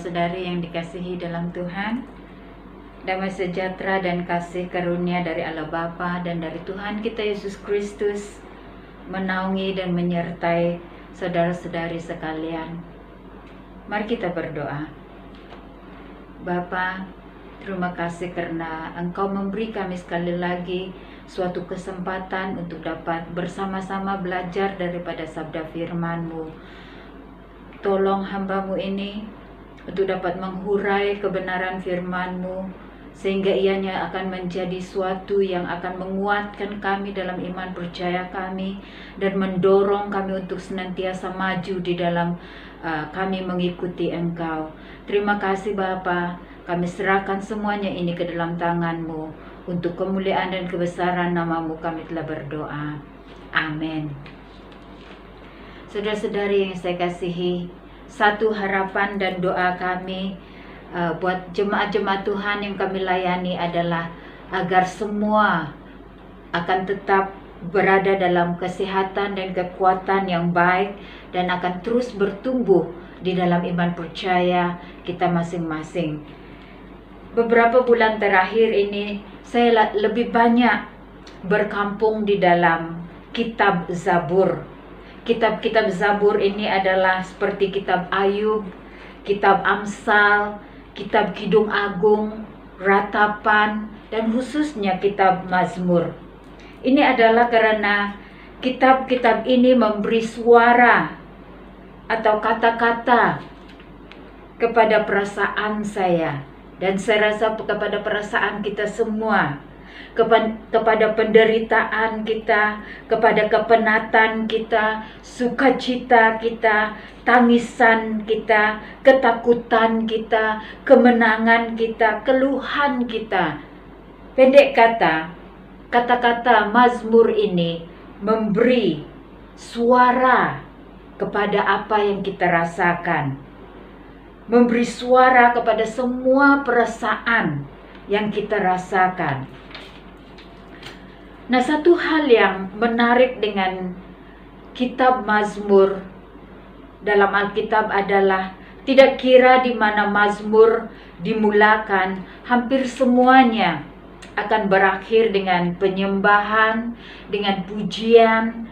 saudara-saudari yang dikasihi dalam Tuhan, damai sejahtera dan kasih karunia dari Allah Bapa dan dari Tuhan kita Yesus Kristus menaungi dan menyertai saudara-saudari sekalian. Mari kita berdoa. Bapa, terima kasih karena Engkau memberi kami sekali lagi suatu kesempatan untuk dapat bersama-sama belajar daripada sabda firman-Mu. Tolong hamba-Mu ini untuk dapat menghurai kebenaran firman-Mu, sehingga ianya akan menjadi suatu yang akan menguatkan kami dalam iman percaya kami dan mendorong kami untuk senantiasa maju di dalam kami mengikuti Engkau. Terima kasih Bapa, kami serahkan semuanya ini ke dalam tangan-Mu. Untuk kemuliaan dan kebesaran nama-Mu kami telah berdoa. Amin. Saudara-saudari yang saya kasihi, satu harapan dan doa kami buat jemaat-jemaat Tuhan yang kami layani adalah agar semua akan tetap berada dalam kesehatan dan kekuatan yang baik dan akan terus bertumbuh di dalam iman percaya kita masing-masing. Beberapa bulan terakhir ini saya lebih banyak berkampung di dalam kitab Zabur. Kitab-kitab Zabur ini adalah seperti kitab Ayub, kitab Amsal, kitab Kidung Agung, Ratapan, dan khususnya kitab Mazmur. Ini adalah karena kitab-kitab ini memberi suara atau kata-kata kepada perasaan saya, dan saya rasa kepada perasaan kita semua, kepada penderitaan kita, kepada kepenatan kita, sukacita kita, tangisan kita, ketakutan kita, kemenangan kita, keluhan kita. Pendek kata, kata-kata Mazmur ini memberi suara kepada apa yang kita rasakan, memberi suara kepada semua perasaan yang kita rasakan. Nah, satu hal yang menarik dengan kitab Mazmur dalam Alkitab adalah tidak kira di mana Mazmur dimulakan, hampir semuanya akan berakhir dengan penyembahan, dengan pujian,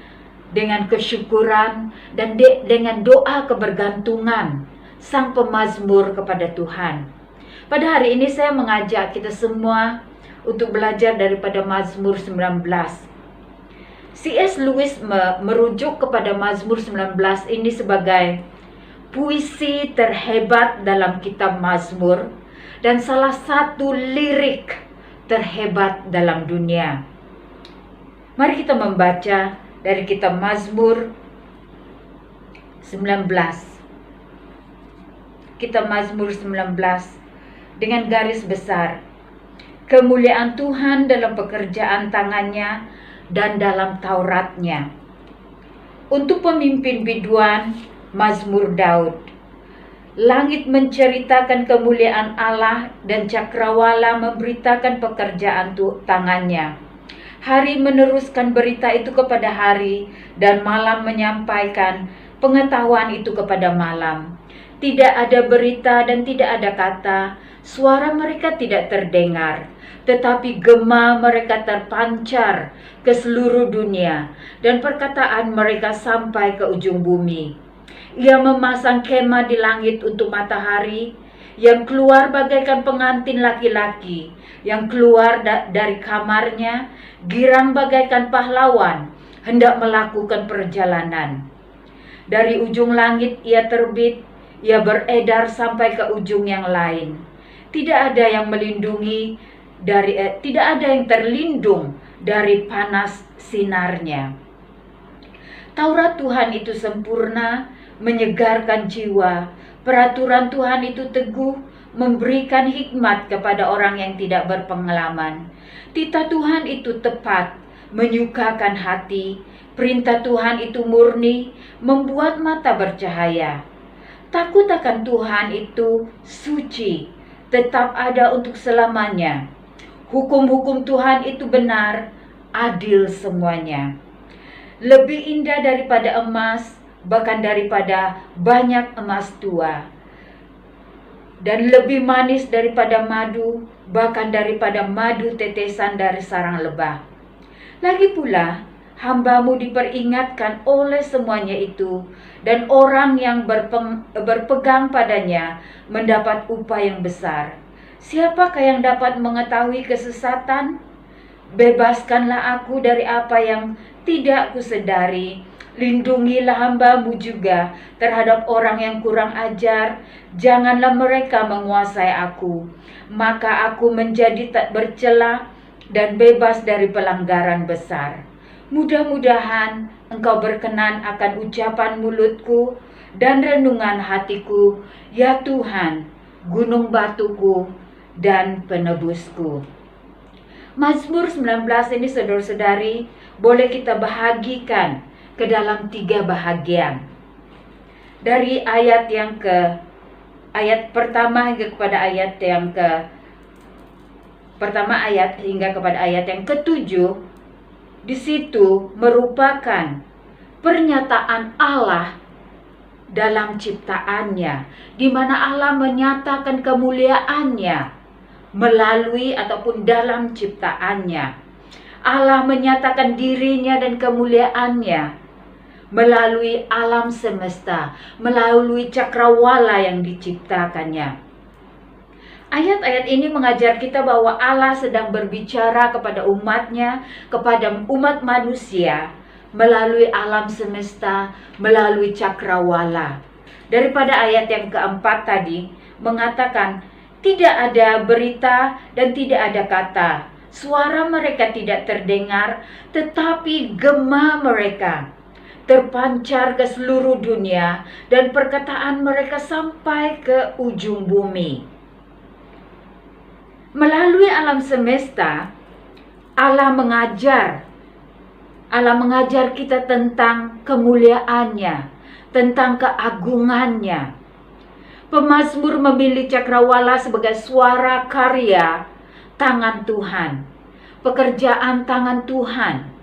dengan kesyukuran, dan dengan doa kebergantungan sang pemazmur kepada Tuhan. Pada hari ini saya mengajak kita semua untuk belajar daripada Mazmur 19. C.S. Lewis merujuk kepada Mazmur 19 ini sebagai puisi terhebat dalam kitab Mazmur dan salah satu lirik terhebat dalam dunia. Mari kita membaca dari kitab Mazmur 19. Kitab Mazmur 19 dengan garis besar. Kemuliaan Tuhan dalam pekerjaan tangannya dan dalam Tauratnya. Untuk pemimpin biduan, Mazmur Daud. Langit menceritakan kemuliaan Allah dan cakrawala memberitakan pekerjaan tangannya. Hari meneruskan berita itu kepada hari dan malam menyampaikan pengetahuan itu kepada malam. Tidak ada berita dan tidak ada kata, suara mereka tidak terdengar, tetapi gema mereka terpancar ke seluruh dunia dan perkataan mereka sampai ke ujung bumi. Ia memasang kemah di langit untuk matahari, yang keluar bagaikan pengantin laki-laki, yang keluar dari kamarnya, girang bagaikan pahlawan, hendak melakukan perjalanan. Dari ujung langit ia terbit, ia beredar sampai ke ujung yang lain. Tidak ada yang terlindung dari panas sinarnya. Taurat Tuhan itu sempurna, menyegarkan jiwa. Peraturan Tuhan itu teguh, memberikan hikmat kepada orang yang tidak berpengalaman. Titah Tuhan itu tepat, menyukakan hati. Perintah Tuhan itu murni, membuat mata bercahaya. Takut akan Tuhan itu suci, tetap ada untuk selamanya. Hukum-hukum Tuhan itu benar, adil semuanya. Lebih indah daripada emas, bahkan daripada banyak emas tua. dan lebih manis daripada madu, bahkan daripada madu tetesan dari sarang lebah. Lagi pula, hamba-Mu diperingatkan oleh semuanya itu, dan orang yang berpegang padanya mendapat upah yang besar. Siapakah yang dapat mengetahui kesesatan? Bebaskanlah aku dari apa yang tidak kusedari. Lindungilah hamba-Mu juga terhadap orang yang kurang ajar. Janganlah mereka menguasai aku, maka aku menjadi tak bercela dan bebas dari pelanggaran besar. Mudah-mudahan Engkau berkenan akan ucapan mulutku dan renungan hatiku, ya Tuhan, gunung batuku dan penebusku. Mazmur 19 ini saudara-saudari boleh kita bahagikan ke dalam 3 bahagian. Dari ayat pertama hingga kepada ayat yang yang ke-7, di situ merupakan pernyataan Allah dalam ciptaannya, di mana Allah menyatakan kemuliaannya melalui ataupun dalam ciptaannya. Allah menyatakan dirinya dan kemuliaannya melalui alam semesta, melalui cakrawala yang diciptakannya. Ayat-ayat ini mengajar kita bahwa Allah sedang berbicara kepada umatnya, kepada umat manusia, melalui alam semesta, melalui cakrawala. Daripada ayat yang keempat tadi, mengatakan, tidak ada berita dan tidak ada kata. Suara mereka tidak terdengar, tetapi gema mereka terpancar ke seluruh dunia dan perkataan mereka sampai ke ujung bumi. Melalui alam semesta, Allah mengajar kita tentang kemuliaannya, tentang keagungannya. Pemazmur memilih cakrawala sebagai suara karya tangan Tuhan, pekerjaan tangan Tuhan.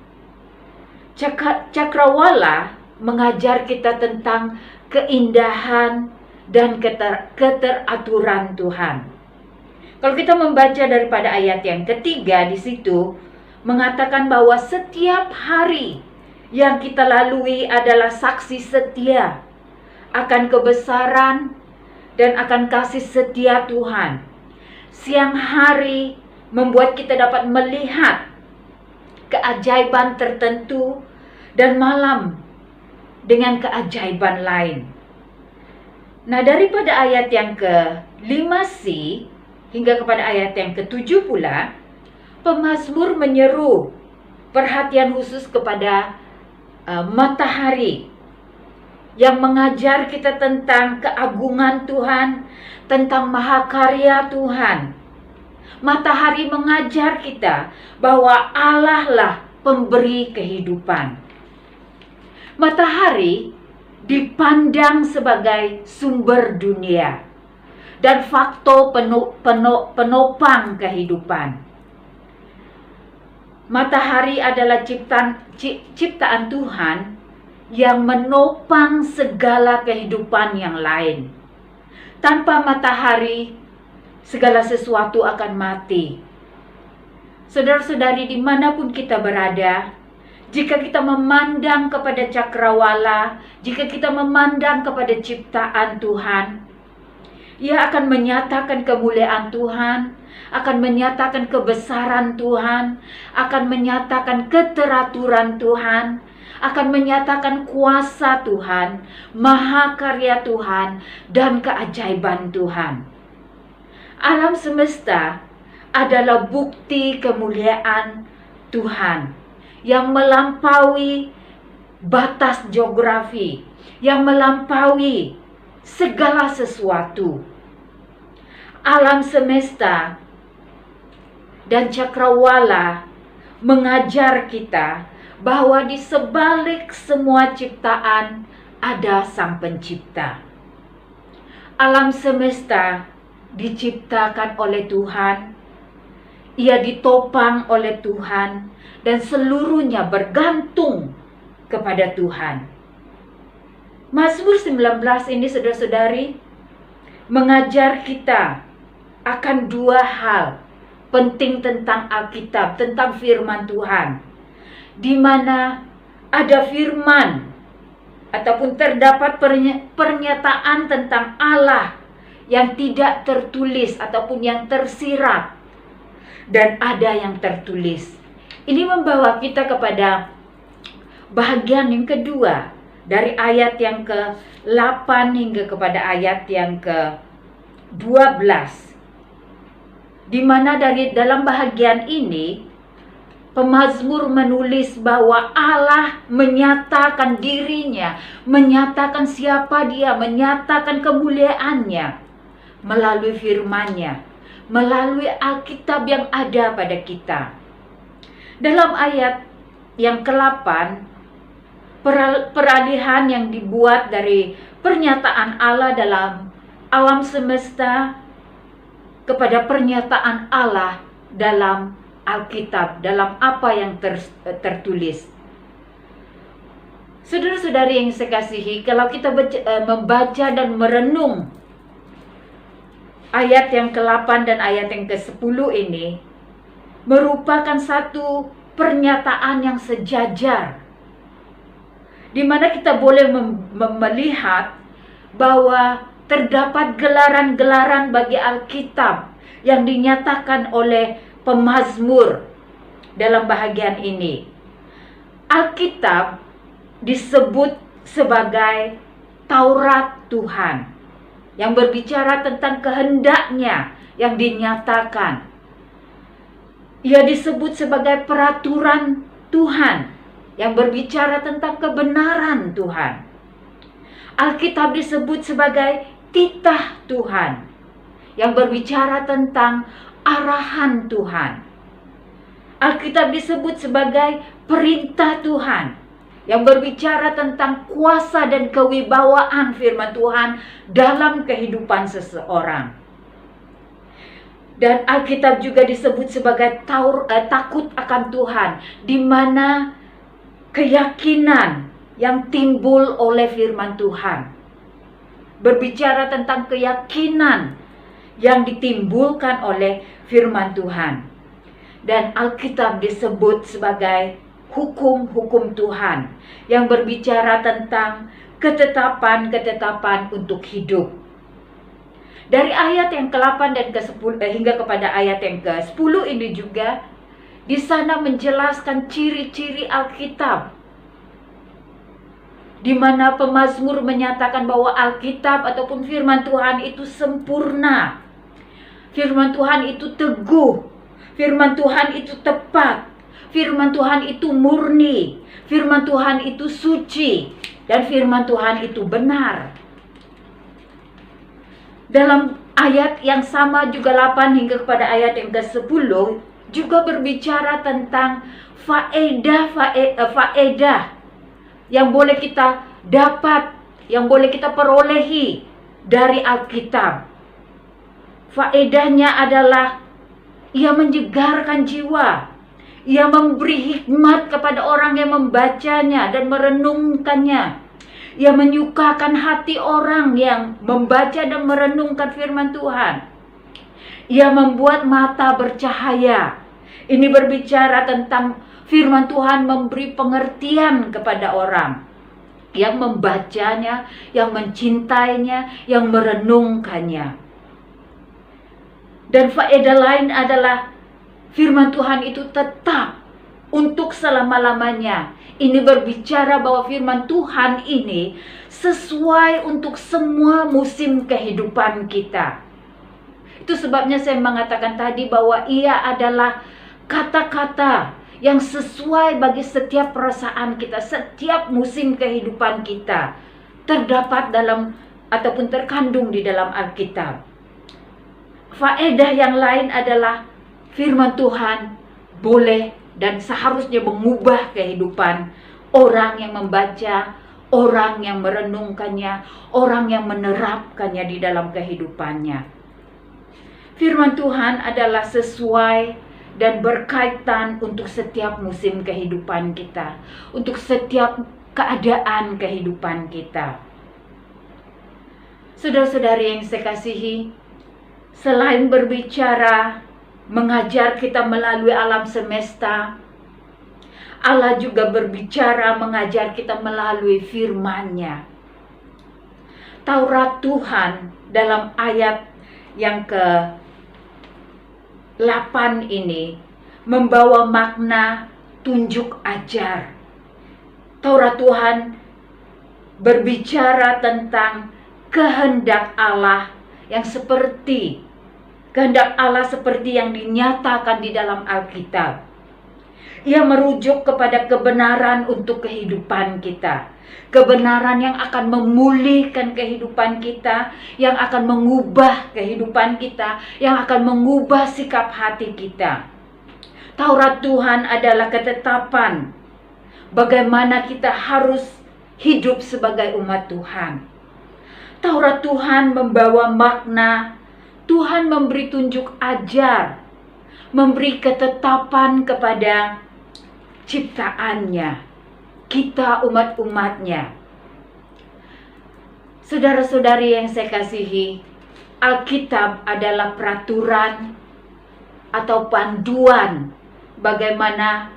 Cakrawala mengajar kita tentang keindahan dan keteraturan Tuhan. Kalau kita membaca daripada ayat yang ketiga di situ, mengatakan bahwa setiap hari yang kita lalui adalah saksi setia akan kebesaran dan akan kasih setia Tuhan. Siang hari membuat kita dapat melihat keajaiban tertentu, dan malam dengan keajaiban lain. Nah, daripada ayat yang ke-5c hingga kepada ayat yang ke-7 pula, pemazmur menyeru perhatian khusus kepada matahari yang mengajar kita tentang keagungan Tuhan, tentang mahakarya Tuhan. Matahari mengajar kita bahwa Allah lah pemberi kehidupan. Matahari dipandang sebagai sumber dunia dan faktor penopang kehidupan. Matahari adalah ciptaan Tuhan yang menopang segala kehidupan yang lain. Tanpa matahari, segala sesuatu akan mati. Saudara-saudari, dimanapun kita berada, jika kita memandang kepada cakrawala, jika kita memandang kepada ciptaan Tuhan, Ia akan menyatakan kemuliaan Tuhan, akan menyatakan kebesaran Tuhan, akan menyatakan keteraturan Tuhan, akan menyatakan kuasa Tuhan, mahakarya Tuhan, dan keajaiban Tuhan. Alam semesta adalah bukti kemuliaan Tuhan yang melampaui batas geografi, yang melampaui segala sesuatu. Alam semesta dan cakrawala mengajar kita bahwa di sebalik semua ciptaan ada Sang Pencipta. Alam semesta diciptakan oleh Tuhan, ia ditopang oleh Tuhan, dan seluruhnya bergantung kepada Tuhan. Mazmur 19 ini, saudara-saudari, mengajar kita akan dua hal penting tentang Alkitab, tentang firman Tuhan. Di mana ada firman ataupun terdapat pernyataan tentang Allah yang tidak tertulis ataupun yang tersirat, dan ada yang tertulis. Ini membawa kita kepada bahagian yang kedua dari ayat yang ke-8 hingga kepada ayat yang ke-12, di mana dalam bahagian ini pemazmur menulis bahwa Allah menyatakan dirinya, menyatakan siapa Dia, menyatakan kemuliaannya melalui firman-Nya, melalui Alkitab yang ada pada kita. Dalam ayat yang ke-8, peralihan yang dibuat dari pernyataan Allah dalam alam semesta kepada pernyataan Allah dalam Alkitab, dalam apa yang tertulis. Saudara-saudari yang saya kasihi, kalau kita membaca dan merenung ayat yang ke-8 dan ayat yang ke-10 ini, merupakan satu pernyataan yang sejajar, di mana kita boleh melihat bahwa terdapat gelaran-gelaran bagi Alkitab yang dinyatakan oleh pemazmur dalam bahagian ini. Alkitab disebut sebagai Taurat Tuhan, yang berbicara tentang kehendaknya yang dinyatakan. Ia disebut sebagai peraturan Tuhan yang berbicara tentang kebenaran Tuhan. Alkitab disebut sebagai titah Tuhan yang berbicara tentang arahan Tuhan. Alkitab disebut sebagai perintah Tuhan yang berbicara tentang kuasa dan kewibawaan firman Tuhan dalam kehidupan seseorang. Dan Alkitab juga disebut sebagai takut akan Tuhan, di mana keyakinan yang timbul oleh firman Tuhan berbicara tentang keyakinan yang ditimbulkan oleh firman Tuhan. Dan Alkitab disebut sebagai hukum-hukum Tuhan yang berbicara tentang ketetapan-ketetapan untuk hidup. Dari ayat yang ke-8 dan ke-10 hingga kepada ayat yang ke-10 ini juga di sana menjelaskan ciri-ciri Alkitab, di mana pemazmur menyatakan bahwa Alkitab ataupun firman Tuhan itu sempurna. Firman Tuhan itu teguh, firman Tuhan itu tepat, firman Tuhan itu murni, firman Tuhan itu suci, dan firman Tuhan itu benar. Dalam ayat yang sama juga 8 hingga kepada ayat yang ke-10 juga berbicara tentang faedah yang boleh kita dapat, yang boleh kita perolehi dari Alkitab. Faedahnya adalah ia menyegarkan jiwa, ia memberi hikmat kepada orang yang membacanya dan merenungkannya. Ia menyukakan hati orang yang membaca dan merenungkan firman Tuhan. Ia membuat mata bercahaya. Ini berbicara tentang firman Tuhan memberi pengertian kepada orang yang membacanya, yang mencintainya, yang merenungkannya. Dan faedah lain adalah firman Tuhan itu tetap untuk selama-lamanya. Ini berbicara bahwa firman Tuhan ini sesuai untuk semua musim kehidupan kita. Itu sebabnya saya mengatakan tadi bahwa ia adalah kata-kata yang sesuai bagi setiap perasaan kita, setiap musim kehidupan kita, terdapat dalam ataupun terkandung di dalam Alkitab. Faedah yang lain adalah firman Tuhan boleh dan seharusnya mengubah kehidupan orang yang membaca, orang yang merenungkannya, orang yang menerapkannya di dalam kehidupannya. Firman Tuhan adalah sesuai dan berkaitan untuk setiap musim kehidupan kita, untuk setiap keadaan kehidupan kita. Saudara-saudari yang saya kasihi, selain berbicara, mengajar kita melalui alam semesta, Allah juga berbicara mengajar kita melalui firman-Nya. Taurat Tuhan dalam ayat yang ke-8 ini membawa makna tunjuk ajar. Taurat Tuhan berbicara tentang kehendak Allah yang seperti kehendak Allah seperti yang dinyatakan di dalam Alkitab. Ia merujuk kepada kebenaran untuk kehidupan kita. Kebenaran yang akan memulihkan kehidupan kita, yang akan mengubah kehidupan kita, yang akan mengubah sikap hati kita. Taurat Tuhan adalah ketetapan bagaimana kita harus hidup sebagai umat Tuhan. Taurat Tuhan membawa makna, Tuhan memberi tunjuk ajar, memberi ketetapan kepada ciptaannya, kita umat-umatnya. Saudara-saudari yang saya kasihi, Alkitab adalah peraturan atau panduan bagaimana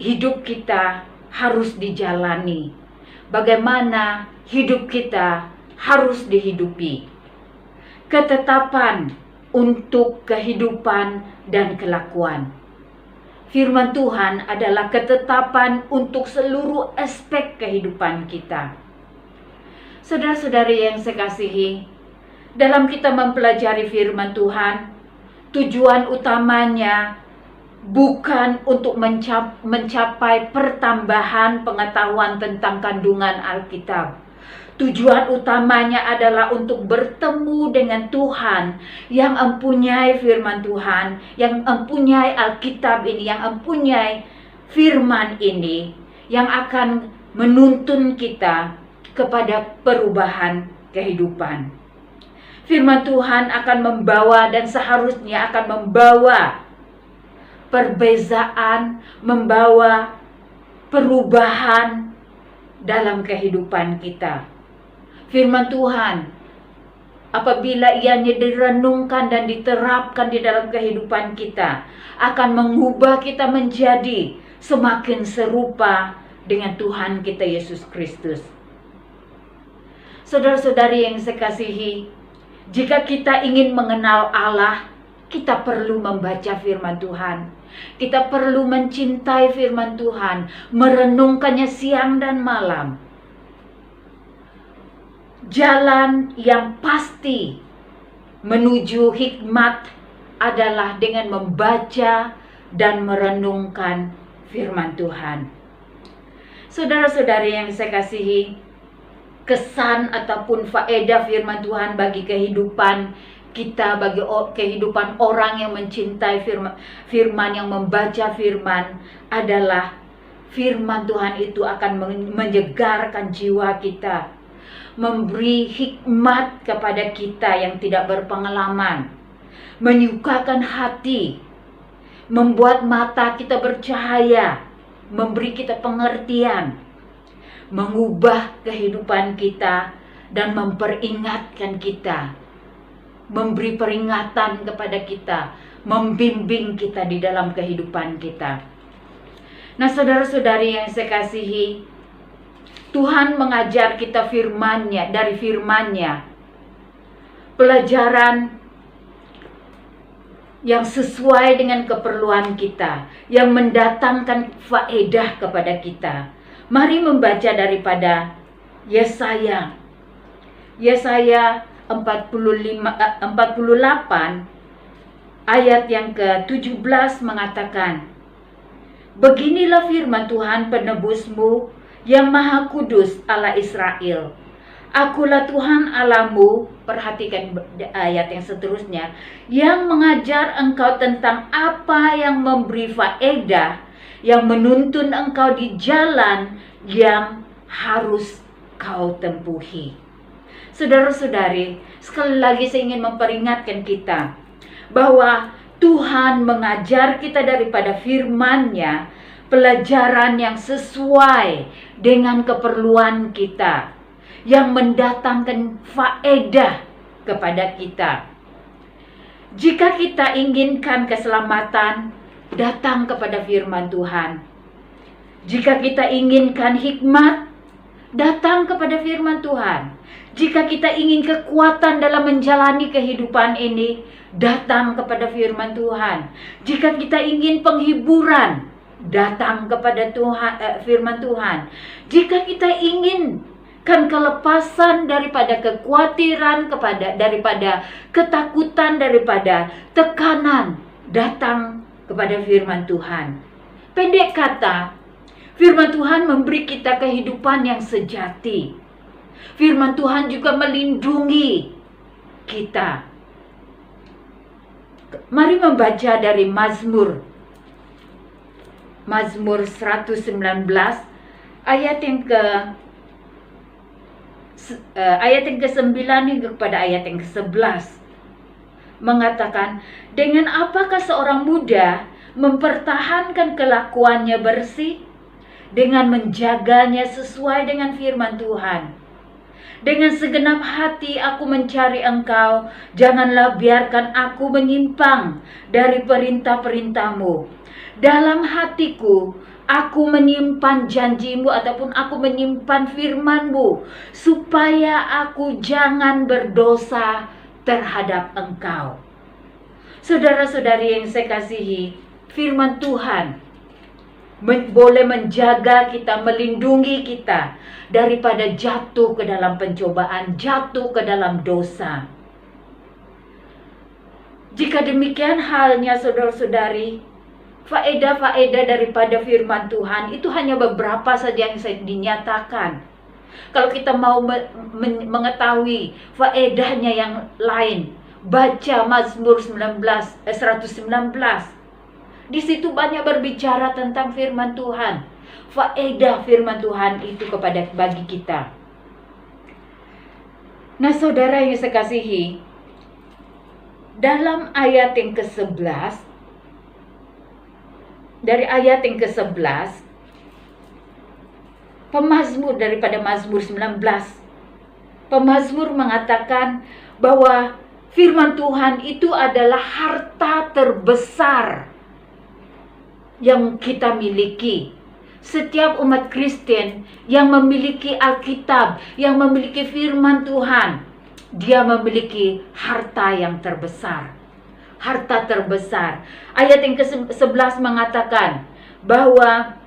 hidup kita harus dijalani, bagaimana hidup kita harus dihidupi. Ketetapan untuk kehidupan dan kelakuan. Firman Tuhan adalah ketetapan untuk seluruh aspek kehidupan kita. Saudara-saudari yang saya kasihi, dalam kita mempelajari firman Tuhan, tujuan utamanya bukan untuk mencapai pertambahan pengetahuan tentang kandungan Alkitab. Tujuan utamanya adalah untuk bertemu dengan Tuhan yang mempunyai firman Tuhan, yang mempunyai Alkitab ini, yang mempunyai firman ini, yang akan menuntun kita kepada perubahan kehidupan. Firman Tuhan akan membawa dan seharusnya akan membawa perbezaan, membawa perubahan dalam kehidupan kita. Firman Tuhan, apabila ianya direnungkan dan diterapkan di dalam kehidupan kita, akan mengubah kita menjadi semakin serupa dengan Tuhan kita Yesus Kristus. Saudara-saudari yang saya kasihi, jika kita ingin mengenal Allah, kita perlu membaca firman Tuhan. Kita perlu mencintai firman Tuhan, merenungkannya siang dan malam. Jalan yang pasti menuju hikmat adalah dengan membaca dan merenungkan firman Tuhan. Saudara-saudari yang saya kasihi, kesan ataupun faedah firman Tuhan bagi kehidupan kita, bagi kehidupan orang yang mencintai firman, yang membaca firman, adalah firman Tuhan itu akan menyegarkan jiwa kita, memberi hikmat kepada kita yang tidak berpengalaman, menyukakan hati, membuat mata kita bercahaya, memberi kita pengertian, mengubah kehidupan kita dan memperingatkan kita, memberi peringatan kepada kita, membimbing kita di dalam kehidupan kita. Nah, saudara-saudari yang saya kasihi, Tuhan mengajar kita firman-Nya, dari firman-Nya, pelajaran yang sesuai dengan keperluan kita, yang mendatangkan faedah kepada kita. Mari membaca daripada Yesaya 48 ayat yang ke-17 mengatakan, "Beginilah firman Tuhan penebusmu yang Maha Kudus Allah Israel. Akulah Tuhan Allahmu," perhatikan ayat yang seterusnya, "yang mengajar engkau tentang apa yang memberi faedah, yang menuntun engkau di jalan yang harus kau tempuhi." Saudara-saudari, sekali lagi saya ingin memperingatkan kita bahwa Tuhan mengajar kita daripada firman-Nya pelajaran yang sesuai dengan keperluan kita, yang mendatangkan faedah kepada kita. Jika kita inginkan keselamatan, datang kepada firman Tuhan. Jika kita inginkan hikmat, datang kepada firman Tuhan. Jika kita ingin kekuatan dalam menjalani kehidupan ini, datang kepada firman Tuhan. Jika kita ingin penghiburan, datang kepada firman Tuhan. Jika kita ingin kelepasan daripada kekhawatiran, daripada ketakutan, daripada tekanan, datang kepada firman Tuhan. Pendek kata, firman Tuhan memberi kita kehidupan yang sejati. Firman Tuhan juga melindungi kita. Mari membaca dari Mazmur 119 ayat yang ke-9 hingga kepada ayat yang ke-11 mengatakan, dengan apakah seorang muda mempertahankan kelakuannya bersih? Dengan menjaganya sesuai dengan firman Tuhan. Dengan segenap hati aku mencari Engkau, janganlah biarkan aku menyimpang dari perintah-perintah-Mu. Dalam hatiku, aku menyimpan janji-Mu ataupun aku menyimpan firman-Mu, supaya aku jangan berdosa terhadap Engkau. Saudara-saudari yang saya kasihi, firman Tuhan boleh menjaga kita, melindungi kita daripada jatuh ke dalam pencobaan, jatuh ke dalam dosa. Jika demikian halnya saudara-saudari, faedah-faedah daripada firman Tuhan itu hanya beberapa saja yang saya dinyatakan. Kalau kita mau mengetahui faedahnya yang lain, baca Mazmur 119. Di situ banyak berbicara tentang firman Tuhan. Faedah firman Tuhan itu bagi kita. Nah, saudara yang saya kasihi, dalam ayat yang ke-11, dari ayat yang ke-11, pemazmur daripada Mazmur 19, pemazmur mengatakan bahwa firman Tuhan itu adalah harta terbesar yang kita miliki. Setiap umat Kristen yang memiliki Alkitab, yang memiliki firman Tuhan, dia memiliki harta yang terbesar. Harta terbesar. Ayat yang ke-11 mengatakan bahwa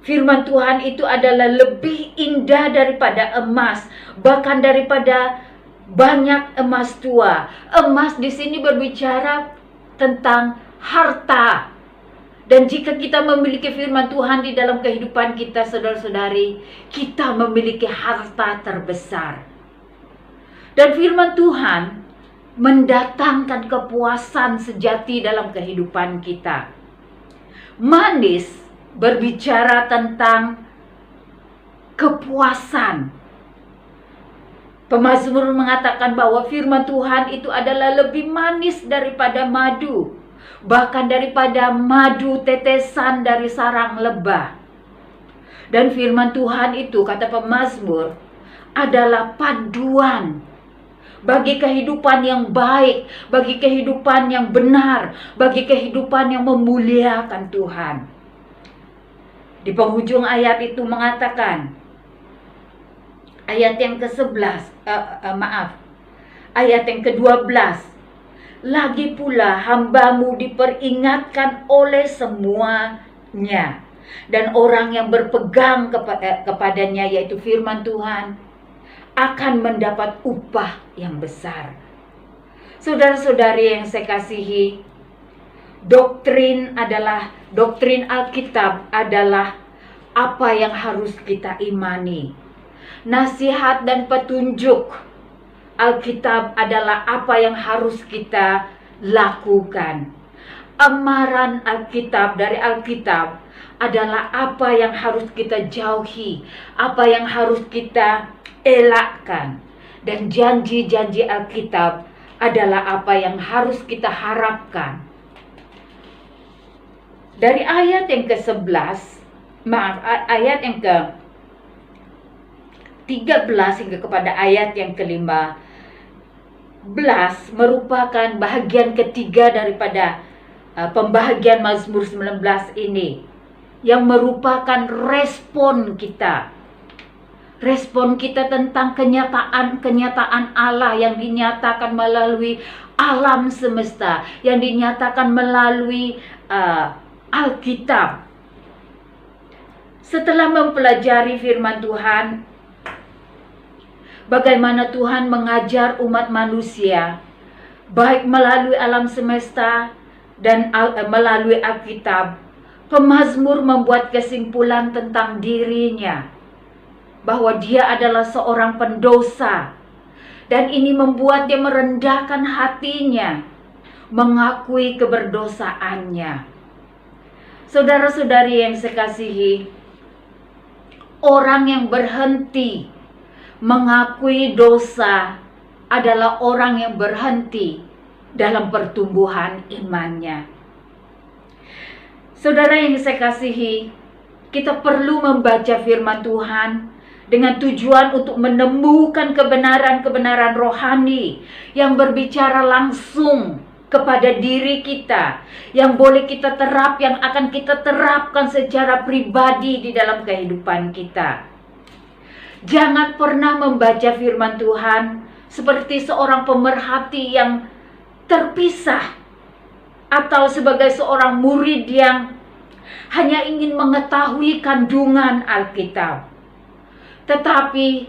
firman Tuhan itu adalah lebih indah daripada emas, bahkan daripada banyak emas tua. Emas di sini berbicara tentang harta. Dan jika kita memiliki firman Tuhan di dalam kehidupan kita, saudara-saudari, kita memiliki harta terbesar. Dan firman Tuhan mendatangkan kepuasan sejati dalam kehidupan kita. Manis berbicara tentang kepuasan. Pemazmur mengatakan bahwa firman Tuhan itu adalah lebih manis daripada madu, bahkan daripada madu tetesan dari sarang lebah. Dan firman Tuhan itu, kata pemazmur, adalah paduan bagi kehidupan yang baik, bagi kehidupan yang benar, bagi kehidupan yang memuliakan Tuhan. Di penghujung ayat itu mengatakan, ayat yang ke-11, ayat yang ke-12, lagi pula hamba-Mu diperingatkan oleh semuanya, dan orang yang berpegang kepadanya, yaitu firman Tuhan, akan mendapat upah yang besar. Saudara-saudari yang saya kasihi, doktrin Alkitab adalah apa yang harus kita imani. Nasihat dan petunjuk Alkitab adalah apa yang harus kita lakukan. Amaran Alkitab dari Alkitab adalah apa yang harus kita jauhi, apa yang harus kita elakkan. Dan janji-janji Alkitab adalah apa yang harus kita harapkan. Dari ayat yang ke-11, ayat yang 13 hingga kepada ayat yang ke-15 merupakan bahagian ketiga daripada pembahagian Mazmur 19 ini, yang merupakan respon kita. Respon kita tentang kenyataan Allah yang dinyatakan melalui alam semesta, yang dinyatakan melalui Alkitab. Setelah mempelajari firman Tuhan, bagaimana Tuhan mengajar umat manusia, baik melalui alam semesta dan melalui Alkitab, pemazmur membuat kesimpulan tentang dirinya, bahwa dia adalah seorang pendosa, dan ini membuat dia merendahkan hatinya, mengakui keberdosaannya. Saudara-saudari yang saya kasihi, orang yang berhenti mengakui dosa adalah orang yang berhenti dalam pertumbuhan imannya. Saudara yang saya kasihi, kita perlu membaca firman Tuhan dengan tujuan untuk menemukan kebenaran-kebenaran rohani yang berbicara langsung kepada diri kita, yang boleh kita terap, yang akan kita terapkan secara pribadi di dalam kehidupan kita. Jangan pernah membaca firman Tuhan seperti seorang pemerhati yang terpisah, atau sebagai seorang murid yang hanya ingin mengetahui kandungan Alkitab. Tetapi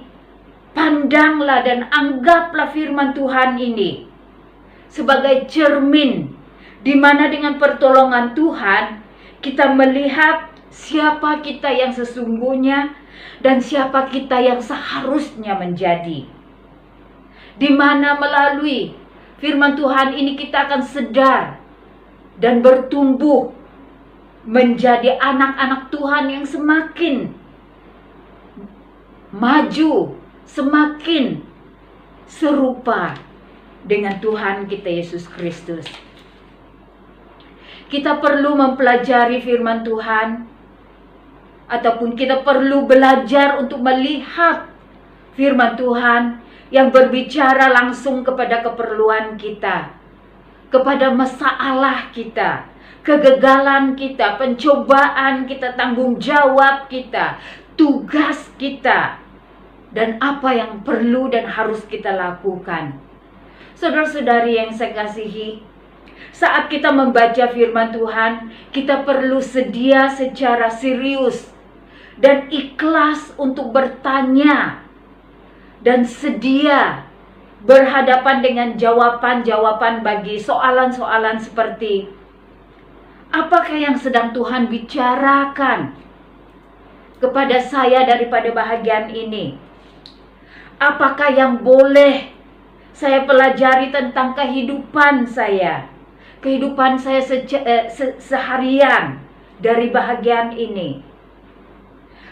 pandanglah dan anggaplah firman Tuhan ini sebagai cermin, di mana dengan pertolongan Tuhan kita melihat siapa kita yang sesungguhnya dan siapa kita yang seharusnya menjadi. Di mana melalui firman Tuhan ini kita akan sedar dan bertumbuh menjadi anak-anak Tuhan yang semakin maju, semakin serupa dengan Tuhan kita Yesus Kristus. Kita perlu mempelajari firman Tuhan, ataupun kita perlu belajar untuk melihat firman Tuhan yang berbicara langsung kepada keperluan kita, kepada masalah kita, kegagalan kita, pencobaan kita, tanggung jawab kita, tugas kita, dan apa yang perlu dan harus kita lakukan. Saudara-saudari yang saya kasihi, saat kita membaca firman Tuhan, kita perlu sedia secara serius dan ikhlas untuk bertanya, dan sedia berhadapan dengan jawaban-jawaban bagi soalan-soalan seperti, apakah yang sedang Tuhan bicarakan kepada saya daripada bahagian ini? Apakah yang boleh saya pelajari tentang kehidupan saya seharian dari bahagian ini?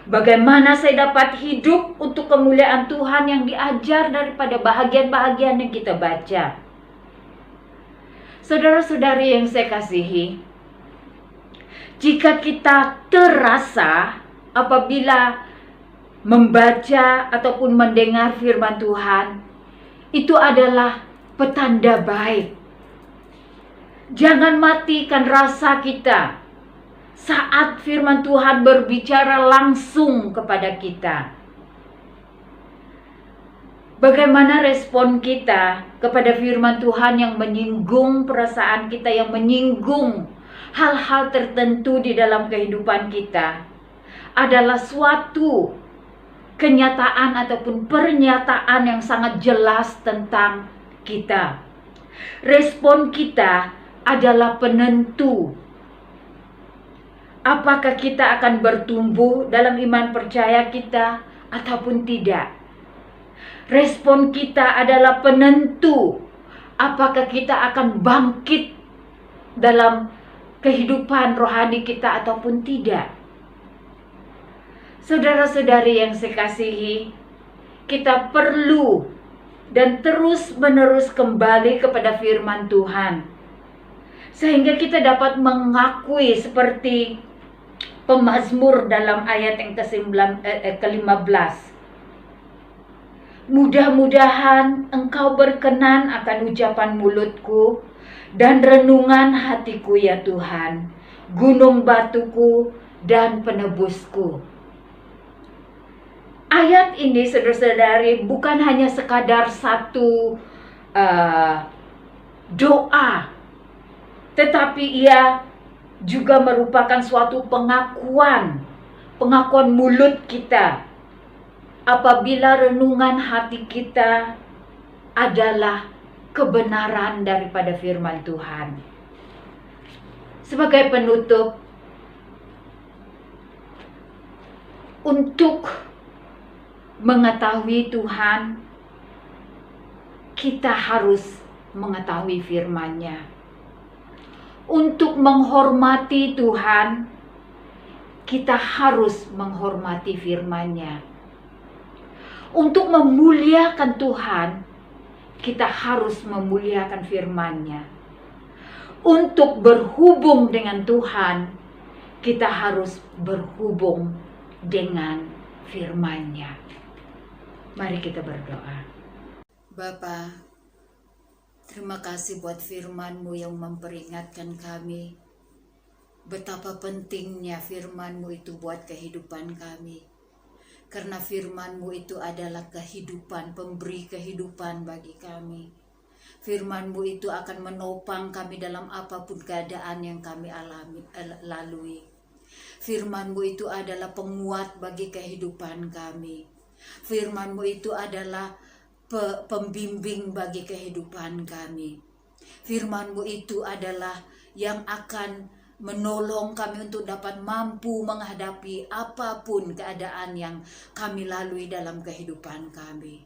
Bagaimana saya dapat hidup untuk kemuliaan Tuhan yang diajar daripada bahagian-bahagian yang kita baca? Saudara-saudari yang saya kasihi, jika kita terasa apabila membaca ataupun mendengar firman Tuhan, itu adalah petanda baik. Jangan matikan rasa kita saat firman Tuhan berbicara langsung kepada kita. Bagaimana respon kita kepada firman Tuhan yang menyinggung perasaan kita, yang menyinggung hal-hal tertentu di dalam kehidupan kita, adalah suatu kenyataan ataupun pernyataan yang sangat jelas tentang kita. Respon kita adalah penentu apakah kita akan bertumbuh dalam iman percaya kita ataupun tidak. Respon kita adalah penentu apakah kita akan bangkit dalam kehidupan rohani kita ataupun tidak. Saudara-saudari yang saya kasihi, kita perlu dan terus-menerus kembali kepada firman Tuhan, sehingga kita dapat mengakui seperti pemazmur dalam ayat yang ke-15. Mudah-mudahan Engkau berkenan akan ucapan mulutku dan renungan hatiku ya Tuhan, gunung batuku dan penebusku. Ayat ini saudara-saudari bukan hanya sekadar satu doa, tetapi ia juga merupakan suatu pengakuan mulut kita. Apabila renungan hati kita adalah kebenaran daripada firman Tuhan. Sebagai penutup, untuk mengetahui Tuhan, kita harus mengetahui firman-Nya. Untuk menghormati Tuhan, kita harus menghormati firman-Nya. Untuk memuliakan Tuhan, kita harus memuliakan firman-Nya. Untuk berhubung dengan Tuhan, kita harus berhubung dengan firman-Nya. Mari kita berdoa. Bapa, terima kasih buat firman-Mu yang memperingatkan kami betapa pentingnya firman-Mu itu buat kehidupan kami. Karena firman-Mu itu adalah kehidupan, pemberi kehidupan bagi kami. Firman-Mu itu akan menopang kami dalam apapun keadaan yang kami lalui. Firman-Mu itu adalah penguat bagi kehidupan kami. Firman-Mu itu adalah pembimbing bagi kehidupan kami. Firman-Mu itu adalah yang akan menolong kami untuk dapat mampu menghadapi apapun keadaan yang kami lalui dalam kehidupan kami.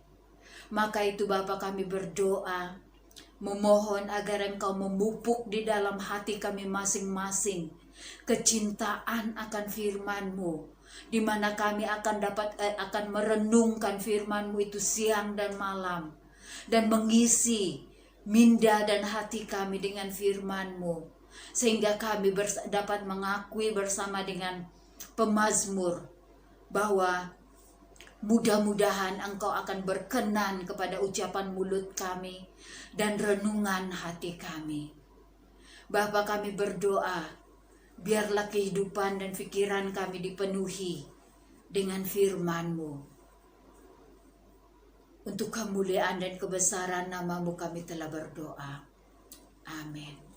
Maka itu Bapa, kami berdoa, memohon agar Engkau memupuk di dalam hati kami masing-masing kecintaan akan firman-Mu, di mana kami akan merenungkan firman-Mu itu siang dan malam, dan mengisi minda dan hati kami dengan firman-Mu, sehingga kami dapat mengakui bersama dengan pemazmur bahwa mudah-mudahan Engkau akan berkenan kepada ucapan mulut kami dan renungan hati kami. Bapa, kami berdoa, biarlah kehidupan dan pikiran kami dipenuhi dengan firman-Mu. Untuk kemuliaan dan kebesaran nama-Mu kami telah berdoa. Amin.